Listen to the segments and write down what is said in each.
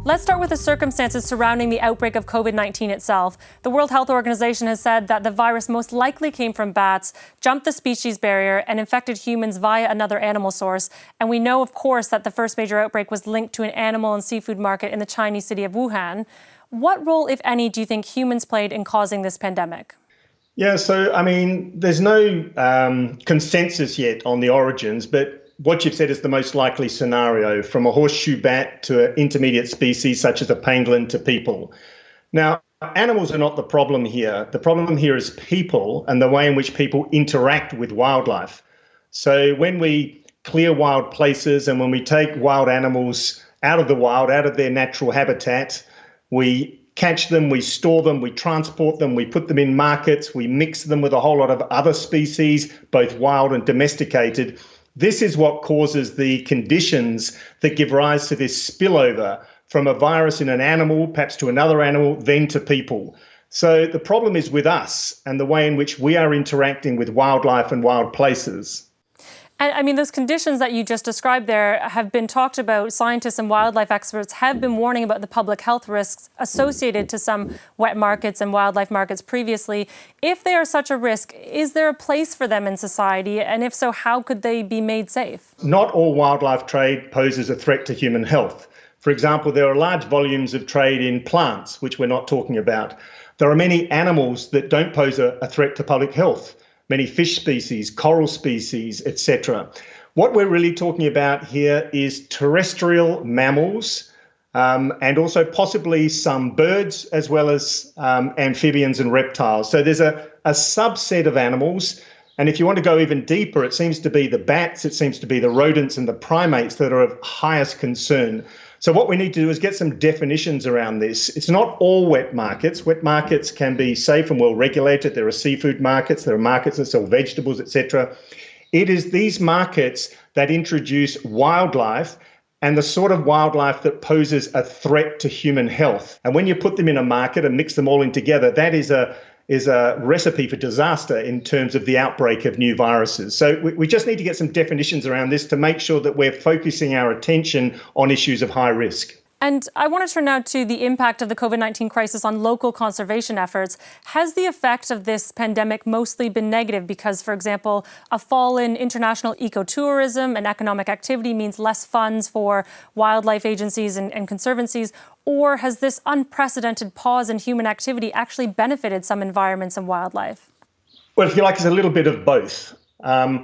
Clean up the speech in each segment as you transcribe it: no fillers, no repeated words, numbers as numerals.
Let's start with the circumstances surrounding the outbreak of COVID-19 itself. The World Health Organization has said that the virus most likely came from bats, jumped the species barrier, and infected humans via another animal source. And we know, of course, that the first major outbreak was linked to an animal and seafood market in the Chinese city of Wuhan. What role, if any, do you think humans played in causing this pandemic? Yeah, so, there's no consensus yet on the origins, but what you've said is the most likely scenario, from a horseshoe bat to an intermediate species such as a pangolin to people. Now, animals are not the problem here. The problem here is people and the way in which people interact with wildlife. So when we clear wild places and when we take wild animals out of the wild, out of their natural habitat, we catch them, we store them, we transport them, we put them in markets, we mix them with a whole lot of other species, both wild and domesticated. This is what causes the conditions that give rise to this spillover from a virus in an animal, perhaps to another animal, then to people. So the problem is with us and the way in which we are interacting with wildlife and wild places. And those conditions that you just described there have been talked about. Scientists and wildlife experts have been warning about the public health risks associated to some wet markets and wildlife markets previously. If they are such a risk, is there a place for them in society? And if so, how could they be made safe? Not all wildlife trade poses a threat to human health. For example, there are large volumes of trade in plants, which we're not talking about. There are many animals that don't pose a threat to public health. Many fish species, coral species, etc. What we're really talking about here is terrestrial mammals and also possibly some birds as well as amphibians and reptiles. So there's a subset of animals. And if you want to go even deeper, it seems to be the bats, it seems to be the rodents and the primates that are of highest concern. So what we need to do is get some definitions around this. It's not all wet markets. Wet markets can be safe and well regulated. There are seafood markets, there are markets that sell vegetables, etc. It is these markets that introduce wildlife and the sort of wildlife that poses a threat to human health. And when you put them in a market and mix them all in together, that is a recipe for disaster in terms of the outbreak of new viruses. So we just need to get some definitions around this to make sure that we're focusing our attention on issues of high risk. And I want to turn now to the impact of the COVID-19 crisis on local conservation efforts. Has the effect of this pandemic mostly been negative because, for example, a fall in international ecotourism and economic activity means less funds for wildlife agencies and conservancies? Or has this unprecedented pause in human activity actually benefited some environments and wildlife? Well, if you like, it's a little bit of both. I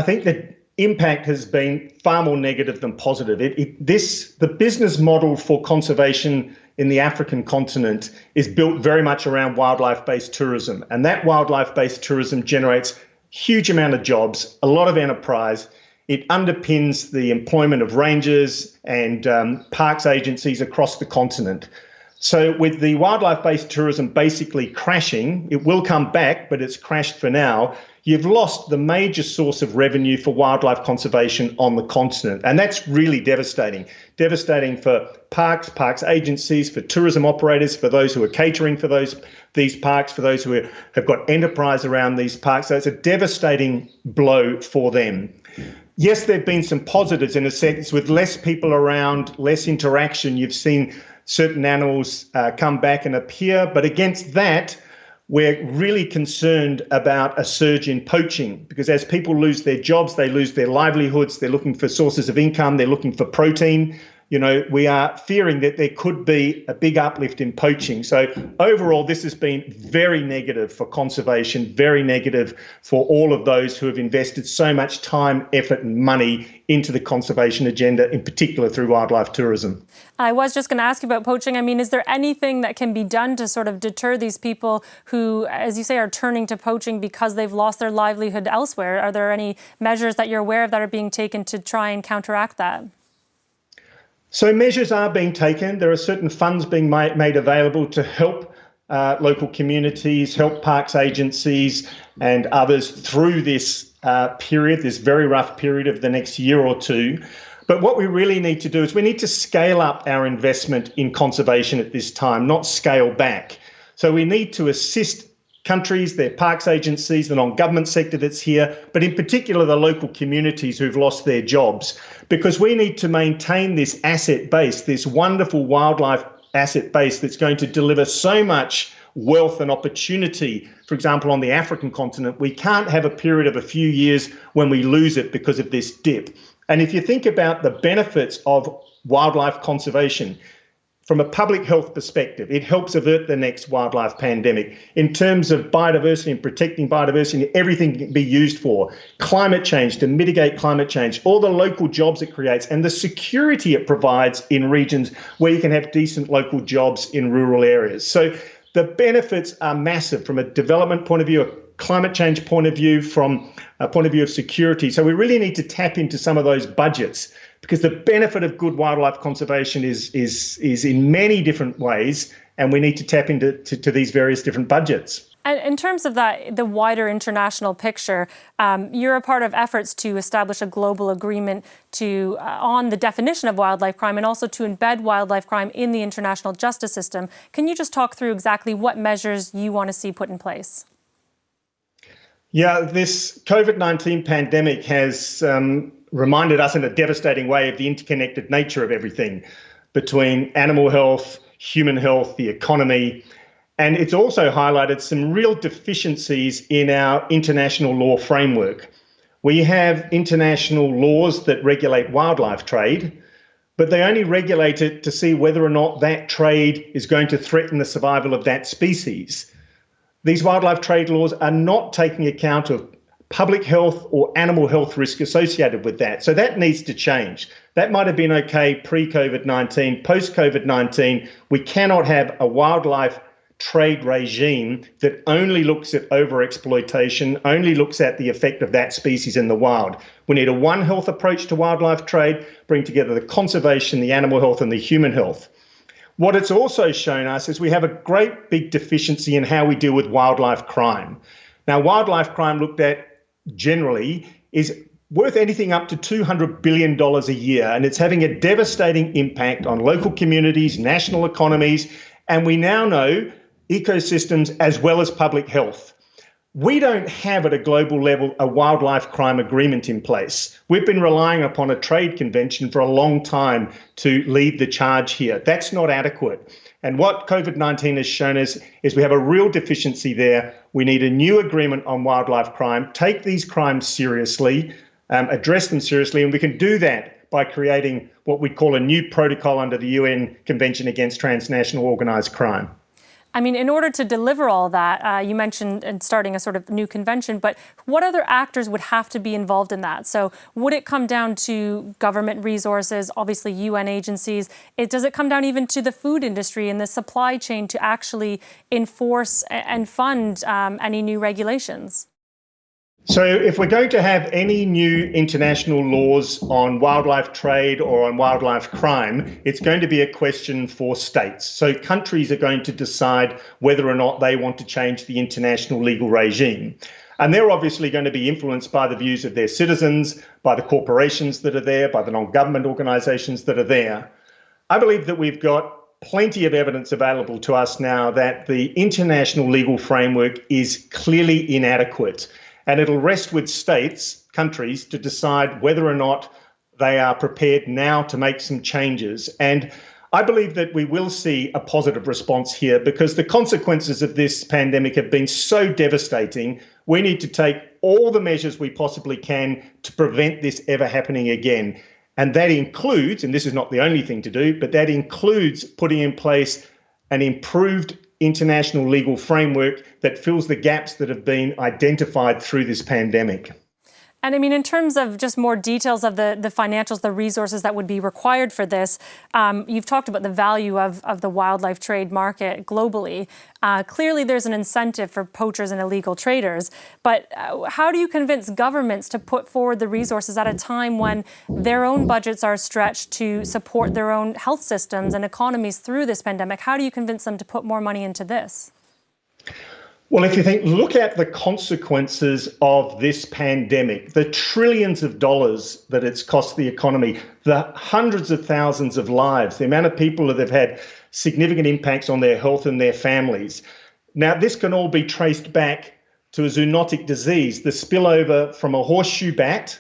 think that impact has been far more negative than positive. The business model for conservation in the African continent is built very much around wildlife-based tourism. And that wildlife-based tourism generates huge amount of jobs, a lot of enterprise. It underpins the employment of rangers and parks agencies across the continent. So with the wildlife-based tourism basically crashing, it will come back, but it's crashed for now. You've lost the major source of revenue for wildlife conservation on the continent. And that's really devastating. Devastating for parks agencies, for tourism operators, for those who are catering for these parks, for those who have got enterprise around these parks. So it's a devastating blow for them. Yes, there have been some positives in a sense. With less people around, less interaction, you've seen certain animals come back and appear. But against that, we're really concerned about a surge in poaching, because as people lose their jobs, they lose their livelihoods, they're looking for sources of income, they're looking for protein. We are fearing that there could be a big uplift in poaching. So overall, this has been very negative for conservation, very negative for all of those who have invested so much time, effort and money into the conservation agenda, in particular through wildlife tourism. I was just going to ask you about poaching. Is there anything that can be done to sort of deter these people who, as you say, are turning to poaching because they've lost their livelihood elsewhere? Are there any measures that you're aware of that are being taken to try and counteract that? So measures are being taken. There are certain funds being made available to help local communities, help parks agencies and others through this period, this very rough period of the next year or two. But what we really need to do is we need to scale up our investment in conservation at this time, not scale back. So we need to assist countries, their parks agencies, the non-government sector that's here, but in particular the local communities who've lost their jobs, because we need to maintain this asset base, this wonderful wildlife asset base that's going to deliver so much wealth and opportunity. For example, on the African continent, we can't have a period of a few years when we lose it because of this dip. And if you think about the benefits of wildlife conservation, from a public health perspective, it helps avert the next wildlife pandemic. In terms of biodiversity and protecting biodiversity, everything can be used for climate change, to mitigate climate change, all the local jobs it creates, and the security it provides in regions where you can have decent local jobs in rural areas. So the benefits are massive from a development point of view, a climate change point of view, from a point of view of security. So we really need to tap into some of those budgets, because the benefit of good wildlife conservation is in many different ways, and we need to tap into these various different budgets. And in terms of that, the wider international picture, you're a part of efforts to establish a global agreement on the definition of wildlife crime and also to embed wildlife crime in the international justice system. Can you just talk through exactly what measures you want to see put in place? Yeah, this COVID-19 pandemic has reminded us in a devastating way of the interconnected nature of everything between animal health, human health, the economy. And it's also highlighted some real deficiencies in our international law framework. We have international laws that regulate wildlife trade, but they only regulate it to see whether or not that trade is going to threaten the survival of that species. These wildlife trade laws are not taking account of public health or animal health risk associated with that. So that needs to change. That might have been okay pre-COVID-19, post-COVID-19. We cannot have a wildlife trade regime that only looks at overexploitation, only looks at the effect of that species in the wild. We need a One Health approach to wildlife trade, bring together the conservation, the animal health and the human health. What it's also shown us is we have a great big deficiency in how we deal with wildlife crime. Now, wildlife crime looked at generally is worth anything up to $200 billion a year, and it's having a devastating impact on local communities, national economies, and we now know ecosystems as well as public health. We don't have at a global level a wildlife crime agreement in place. We've been relying upon a trade convention for a long time to lead the charge here. That's not adequate. And what COVID-19 has shown us is we have a real deficiency there. We need a new agreement on wildlife crime, take these crimes seriously, address them seriously, and we can do that by creating what we call a new protocol under the UN Convention Against Transnational Organised Crime. I mean, in order to deliver all that, you mentioned starting a sort of new convention, but what other actors would have to be involved in that? So would it come down to government resources, obviously UN agencies? Does it come down even to the food industry and the supply chain to actually enforce and fund any new regulations? So if we're going to have any new international laws on wildlife trade or on wildlife crime, it's going to be a question for states. So countries are going to decide whether or not they want to change the international legal regime. And they're obviously going to be influenced by the views of their citizens, by the corporations that are there, by the non-government organisations that are there. I believe that we've got plenty of evidence available to us now that the international legal framework is clearly inadequate. And it'll rest with states, countries, to decide whether or not they are prepared now to make some changes. And I believe that we will see a positive response here because the consequences of this pandemic have been so devastating. We need to take all the measures we possibly can to prevent this ever happening again. And that includes, and this is not the only thing to do, but that includes putting in place an improved international legal framework that fills the gaps that have been identified through this pandemic. And I mean, in terms of just more details of the financials, the resources that would be required for this, you've talked about the value of the wildlife trade market globally. Clearly, there's an incentive for poachers and illegal traders. But how do you convince governments to put forward the resources at a time when their own budgets are stretched to support their own health systems and economies through this pandemic? How do you convince them to put more money into this? Well, if you look at the consequences of this pandemic, the trillions of dollars that it's cost the economy, the hundreds of thousands of lives, the amount of people that have had significant impacts on their health and their families, Now, this can all be traced back to a zoonotic disease, the spillover from a horseshoe bat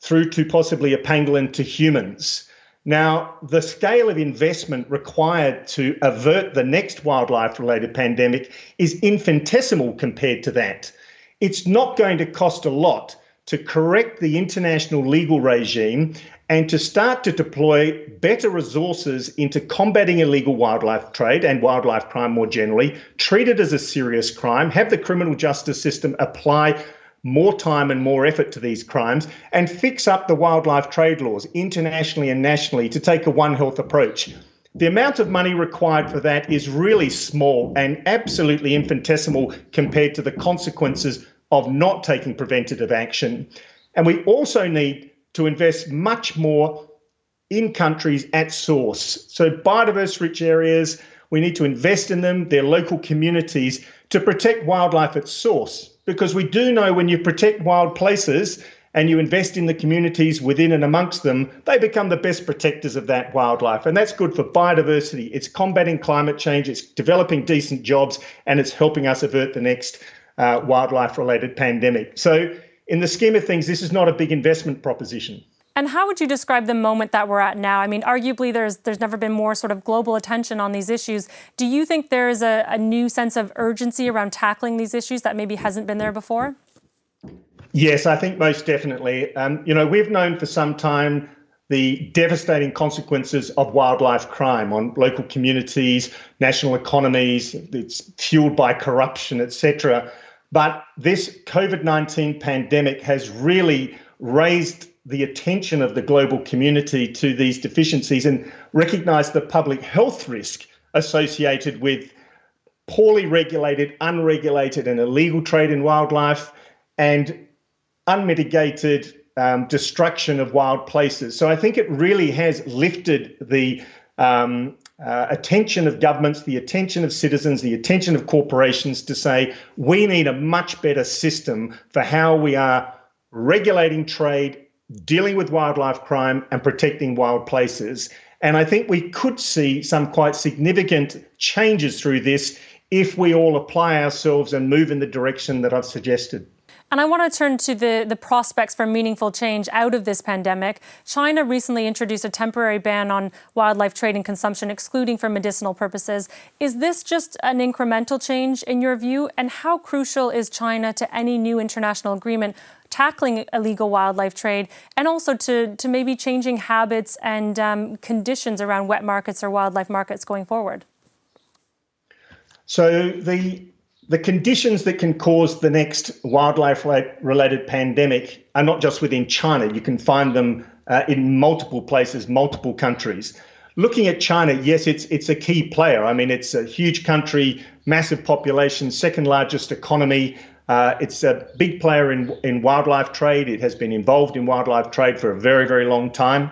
through to possibly a pangolin to humans. Now, the scale of investment required to avert the next wildlife-related pandemic is infinitesimal compared to that. It's not going to cost a lot to correct the international legal regime and to start to deploy better resources into combating illegal wildlife trade and wildlife crime more generally, treat it as a serious crime, have the criminal justice system apply more time and more effort to these crimes, and fix up the wildlife trade laws internationally and nationally to take a One Health approach. The amount of money required for that is really small and absolutely infinitesimal compared to the consequences of not taking preventative action. And we also need to invest much more in countries at source. So biodiverse rich areas, we need to invest in them, their local communities, to protect wildlife at source. Because we do know when you protect wild places and you invest in the communities within and amongst them, they become the best protectors of that wildlife. And that's good for biodiversity. It's combating climate change, it's developing decent jobs, and it's helping us avert the next wildlife-related pandemic. So in the scheme of things, this is not a big investment proposition. And how would you describe the moment that we're at now? I mean, arguably, there's never been more sort of global attention on these issues. Do you think there is a new sense of urgency around tackling these issues that maybe hasn't been there before? Yes, I think most definitely. We've known for some time the devastating consequences of wildlife crime on local communities, national economies. It's fueled by corruption, etc. But this COVID-19 pandemic has really raised the attention of the global community to these deficiencies and recognised the public health risk associated with poorly regulated, unregulated and illegal trade in wildlife and unmitigated destruction of wild places. So I think it really has lifted the attention of governments, the attention of citizens, the attention of corporations to say we need a much better system for how we are regulating trade, dealing with wildlife crime and protecting wild places. And I think we could see some quite significant changes through this if we all apply ourselves and move in the direction that I've suggested. And I want to turn to the prospects for meaningful change out of this pandemic. China recently introduced a temporary ban on wildlife trade and consumption, excluding for medicinal purposes. Is this just an incremental change in your view? And how crucial is China to any new international agreement tackling illegal wildlife trade and also to maybe changing habits and conditions around wet markets or wildlife markets going forward? So the conditions that can cause the next wildlife-related pandemic are not just within China. You can find them in multiple places, multiple countries. Looking at China, yes, it's a key player. I mean, it's a huge country, massive population, second largest economy. It's a big player in wildlife trade. It has been involved in wildlife trade for a very, very long time.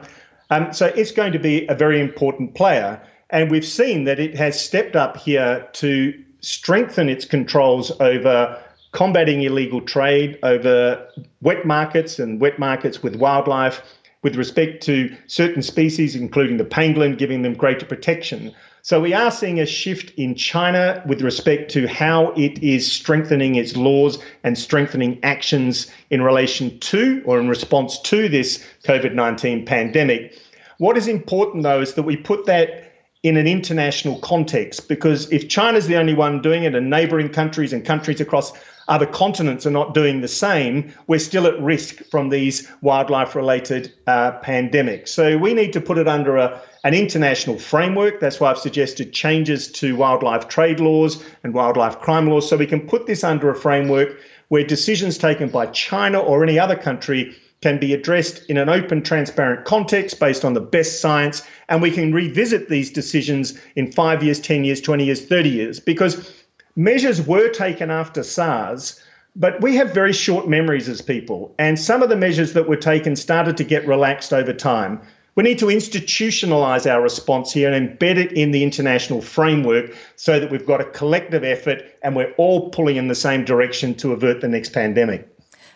So it's going to be a very important player. And we've seen that it has stepped up here to strengthen its controls over combating illegal trade, over wet markets and wet markets with wildlife, with respect to certain species, including the pangolin, giving them greater protection. So we are seeing a shift in China with respect to how it is strengthening its laws and strengthening actions in relation to or in response to this COVID-19 pandemic. What is important, though, is that we put that in an international context, because if China's the only one doing it and neighbouring countries and countries across other continents are not doing the same, we're still at risk from these wildlife-related pandemics. So we need to put it under an international framework. That's why I've suggested changes to wildlife trade laws and wildlife crime laws, so we can put this under a framework where decisions taken by China or any other country can be addressed in an open, transparent context based on the best science, and we can revisit these decisions in 5 years, 10 years, 20 years, 30 years, because measures were taken after SARS, but we have very short memories as people, and some of the measures that were taken started to get relaxed over time. We need to institutionalise our response here and embed it in the international framework so that we've got a collective effort and we're all pulling in the same direction to avert the next pandemic.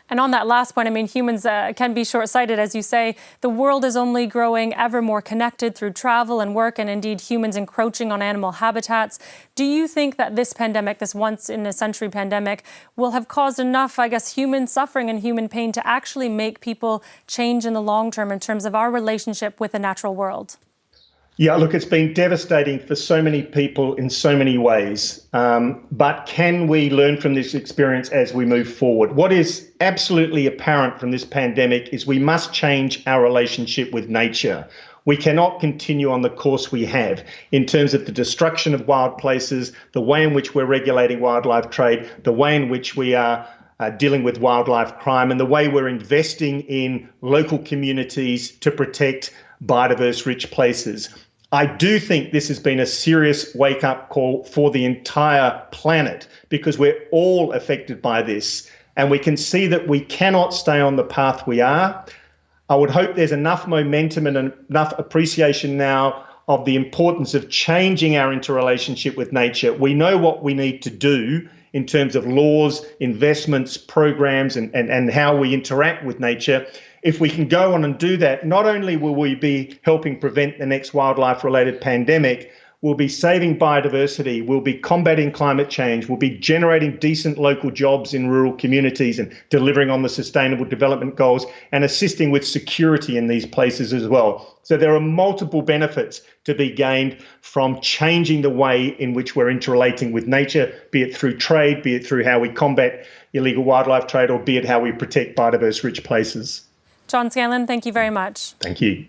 And on that last point, I mean, humans can be short-sighted, as you say. The world is only growing ever more connected through travel and work, and indeed humans encroaching on animal habitats. Do you think that this pandemic, this once-in-a-century pandemic, will have caused enough, I guess, human suffering and human pain to actually make people change in the long term in terms of our relationship with the natural world? Yeah, look, it's been devastating for so many people in so many ways. But can we learn from this experience as we move forward? What is absolutely apparent from this pandemic is we must change our relationship with nature. We cannot continue on the course we have in terms of the destruction of wild places, the way in which we're regulating wildlife trade, the way in which we are dealing with wildlife crime, and the way we're investing in local communities to protect biodiverse rich places. I do think this has been a serious wake-up call for the entire planet because we're all affected by this, and we can see that we cannot stay on the path we are. I would hope there's enough momentum and enough appreciation now of the importance of changing our interrelationship with nature. We know what we need to do in terms of laws, investments, programs, and how we interact with nature. If we can go on and do that, not only will we be helping prevent the next wildlife-related pandemic, we'll be saving biodiversity, we'll be combating climate change, we'll be generating decent local jobs in rural communities and delivering on the Sustainable Development Goals and assisting with security in these places as well. So there are multiple benefits to be gained from changing the way in which we're interrelating with nature, be it through trade, be it through how we combat illegal wildlife trade, or be it how we protect biodiverse rich places. John Scanlon, thank you very much. Thank you.